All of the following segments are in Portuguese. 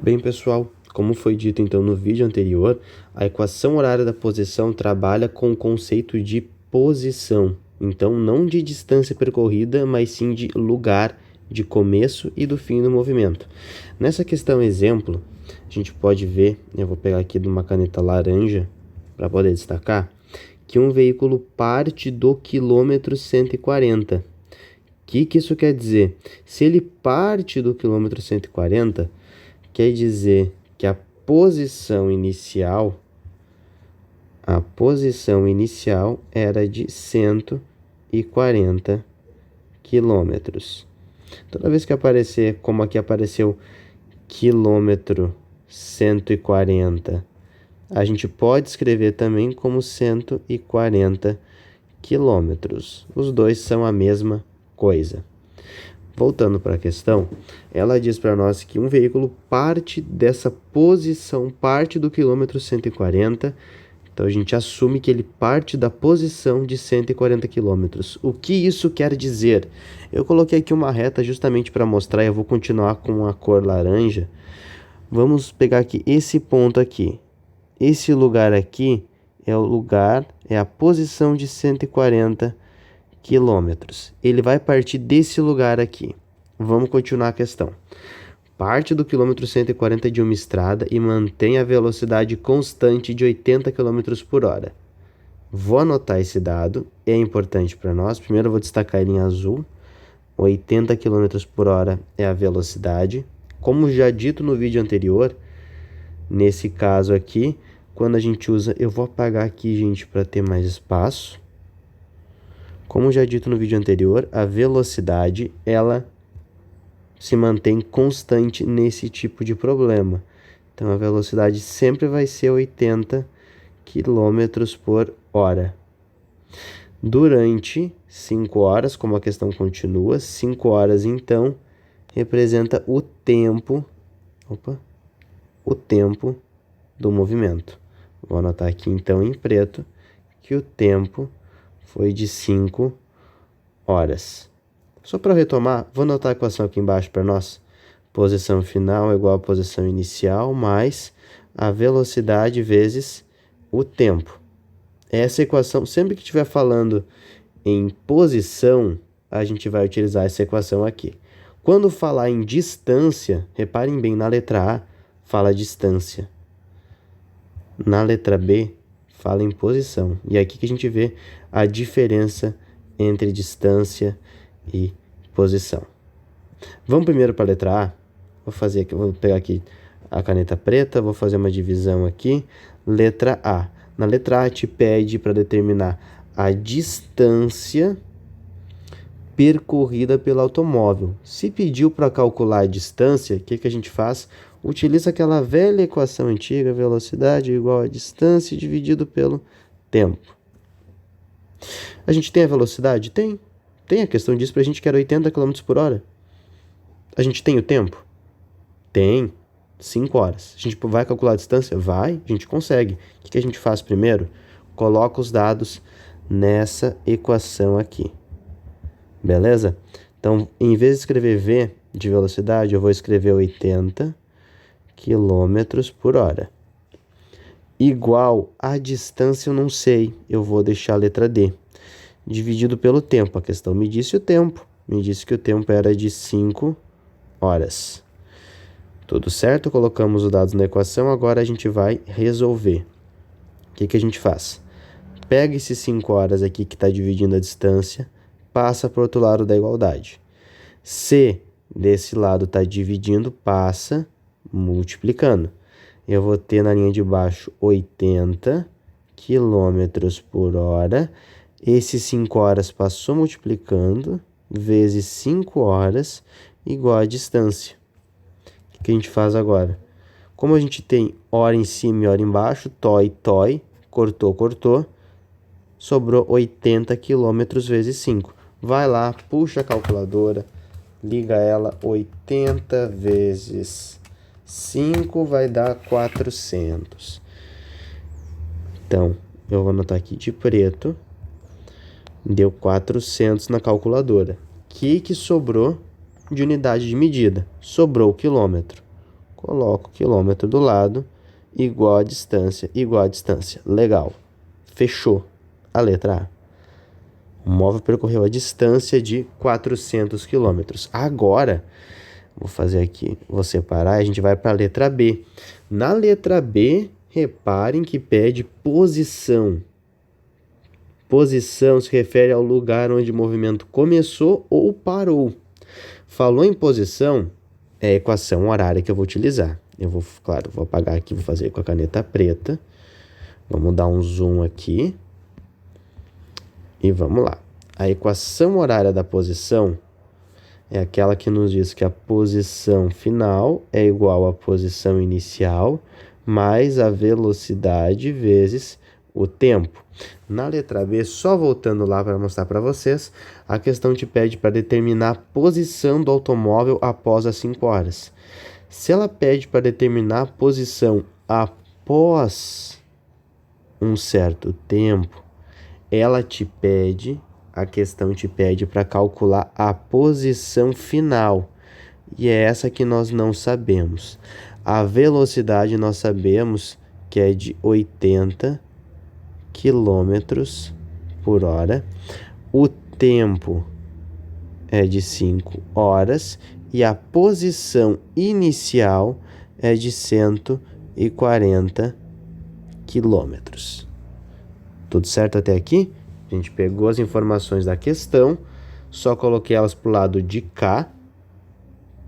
Bem, pessoal, como foi dito então no vídeo anterior, a equação horária da posição trabalha com o conceito de posição. Então, não de distância percorrida, mas sim de lugar de começo e do fim do movimento. Nessa questão exemplo, a gente pode ver, eu vou pegar aqui de uma caneta laranja para poder destacar, que um veículo parte do quilômetro 140. O que isso quer dizer? Se ele parte do quilômetro 140, quer dizer que a posição inicial era de 140 quilômetros. Toda vez que aparecer, como aqui apareceu quilômetro 140, a gente pode escrever também como 140 quilômetros. Os dois são a mesma coisa. Voltando para a questão, ela diz para nós que um veículo parte dessa posição, parte do quilômetro 140, então a gente assume que ele parte da posição de 140 quilômetros. O que isso quer dizer? Eu coloquei aqui uma reta justamente para mostrar, eu vou continuar com a cor laranja. Vamos pegar aqui esse ponto aqui. Esse lugar aqui é a posição de 140 quilômetros. Ele vai partir desse lugar aqui. Vamos continuar a questão. Parte do quilômetro 140 de uma estrada e mantém a velocidade constante de 80 km por hora. Vou anotar esse dado, é importante para nós. Primeiro eu vou destacar ele em azul. 80 km por hora é a velocidade. Como já dito no vídeo anterior, nesse caso aqui, quando a gente usa... Eu vou apagar aqui, gente, para ter mais espaço. Como já dito no vídeo anterior, a velocidade, ela se mantém constante nesse tipo de problema. Então, a velocidade sempre vai ser 80 km por hora. Durante 5 horas, como a questão continua, 5 horas, então, representa o tempo do movimento. Vou anotar aqui, então, em preto, que o tempo foi de 5 horas. Só para retomar, vou anotar a equação aqui embaixo para nós. Posição final é igual a posição inicial mais a velocidade vezes o tempo. Essa equação, sempre que estiver falando em posição, a gente vai utilizar essa equação aqui. Quando falar em distância, reparem bem, na letra A fala distância. Na letra B fala em posição. E é aqui que a gente vê a diferença entre distância e posição. Vamos primeiro para a letra A. Vou pegar aqui a caneta preta, vou fazer uma divisão aqui. Letra A. Na letra A te pede para determinar a distância percorrida pelo automóvel. Se pediu para calcular a distância, o que a gente faz? Utiliza aquela velha equação antiga, velocidade igual a distância dividido pelo tempo. A gente tem a velocidade? Tem. Tem, a questão disso pra gente que era 80 km por hora. A gente tem o tempo? Tem. 5 horas. A gente vai calcular a distância? Vai, a gente consegue. O que a gente faz primeiro? Coloca os dados nessa equação aqui. Beleza? Então, em vez de escrever V de velocidade, eu vou escrever 80 km por hora. Igual a distância, eu não sei. Eu vou deixar a letra D. Dividido pelo tempo. A questão me disse o tempo. Me disse que o tempo era de 5 horas. Tudo certo? Colocamos os dados na equação. Agora a gente vai resolver. O que a gente faz? Pega esses 5 horas aqui que está dividindo a distância. Passa para o outro lado da igualdade. Se desse lado está dividindo, passa multiplicando. Eu vou ter na linha de baixo 80 km por hora. Esses 5 horas passou multiplicando, vezes 5 horas, igual a distância. O que a gente faz agora? Como a gente tem hora em cima e hora embaixo, toi, cortou, sobrou 80 km vezes 5. Vai lá, puxa a calculadora, liga ela, 80 vezes 5 vai dar 400. Então, eu vou anotar aqui de preto. Deu 400 na calculadora. O que sobrou de unidade de medida? Sobrou o quilômetro. coloco o quilômetro do lado, igual a distância, igual a distância. Legal. Fechou. A letra A. O móvel percorreu a distância de 400 quilômetros. Agora, vou fazer aqui, vou separar, a gente vai para a letra B. Na letra B, reparem que pede posição. Posição se refere ao lugar onde o movimento começou ou parou. Falou em posição, é a equação horária que eu vou utilizar. Eu vou, claro, vou apagar aqui, vou fazer com a caneta preta. Vamos dar um zoom aqui. E vamos lá. A equação horária da posição é aquela que nos diz que a posição final é igual à posição inicial mais a velocidade vezes o tempo. Na letra B, só voltando lá para mostrar para vocês, a questão te pede para determinar a posição do automóvel após as 5 horas. Se ela pede para determinar a posição após um certo tempo, a questão te pede para calcular a posição final. E é essa que nós não sabemos. A velocidade nós sabemos que é de 80 quilômetros por hora. O tempo é de 5 horas. E a posição inicial é de 140 quilômetros. Tudo certo até aqui? A gente pegou as informações da questão, só coloquei elas para o lado de cá,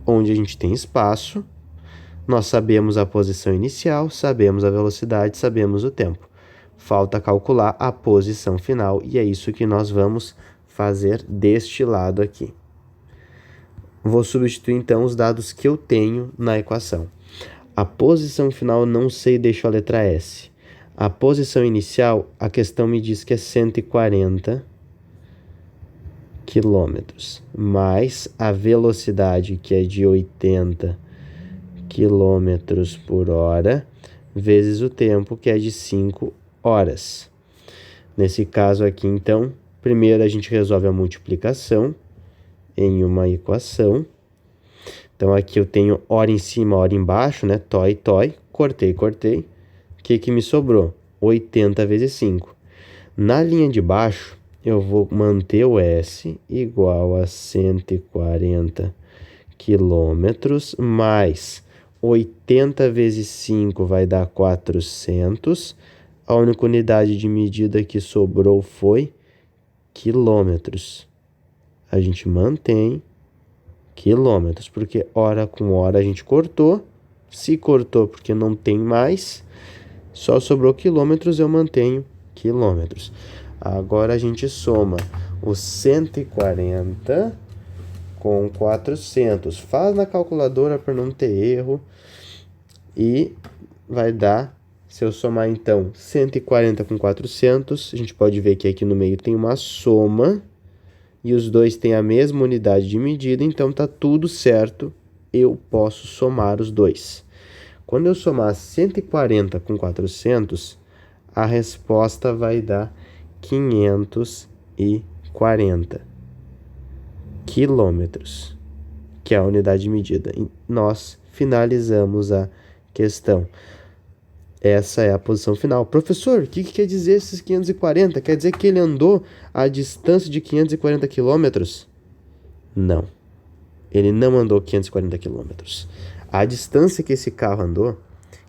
onde a gente tem espaço. Nós sabemos a posição inicial, sabemos a velocidade, sabemos o tempo. Falta calcular a posição final e é isso que nós vamos fazer deste lado aqui. Vou substituir então os dados que eu tenho na equação. A posição final não sei, deixo a letra S. A posição inicial, a questão me diz que é 140 quilômetros, mais a velocidade, que é de 80 quilômetros por hora, vezes o tempo, que é de 5 horas. Nesse caso aqui, então, primeiro a gente resolve a multiplicação em uma equação. Então, aqui eu tenho hora em cima, hora embaixo, né? Toi, toi, cortei. O que me sobrou? 80 vezes 5. Na linha de baixo, eu vou manter o S igual a 140 quilômetros, mais 80 vezes 5 vai dar 400. A única unidade de medida que sobrou foi quilômetros. A gente mantém quilômetros, porque hora com hora a gente cortou. Se cortou porque não tem mais, só sobrou quilômetros, eu mantenho quilômetros. Agora a gente soma os 140 com 400. Faz na calculadora para não ter erro. E vai dar, se eu somar então 140 com 400, a gente pode ver que aqui no meio tem uma soma. E os dois têm a mesma unidade de medida, então tá tudo certo. Eu posso somar os dois. Quando eu somar 140 com 400, a resposta vai dar 540 quilômetros, que é a unidade de medida. E nós finalizamos a questão. Essa é a posição final. Professor, o que quer dizer esses 540? Quer dizer que ele andou a distância de 540 quilômetros? Não. Ele não andou 540 quilômetros. A distância que esse carro andou,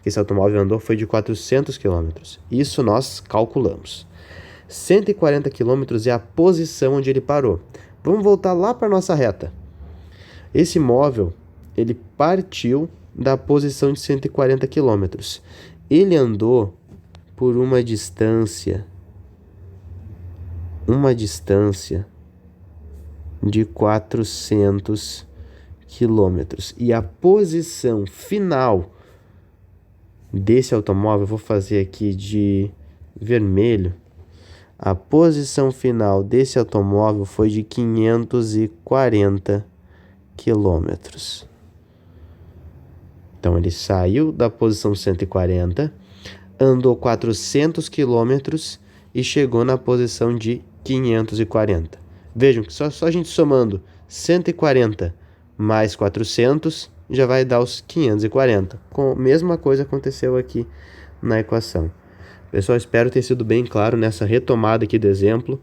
que esse automóvel andou, foi de 400 quilômetros. Isso nós calculamos. 140 quilômetros é a posição onde ele parou. Vamos voltar lá para a nossa reta. Esse móvel, ele partiu da posição de 140 quilômetros. Ele andou por uma distância de 400 quilômetros. E a posição final desse automóvel, eu vou fazer aqui de vermelho. A posição final desse automóvel foi de 540 quilômetros. Então, ele saiu da posição 140, andou 400 quilômetros e chegou na posição de 540. Vejam que só a gente somando 140 mais 400 já vai dar os 540. A mesma coisa aconteceu aqui na equação. Pessoal, espero ter sido bem claro nessa retomada aqui do exemplo.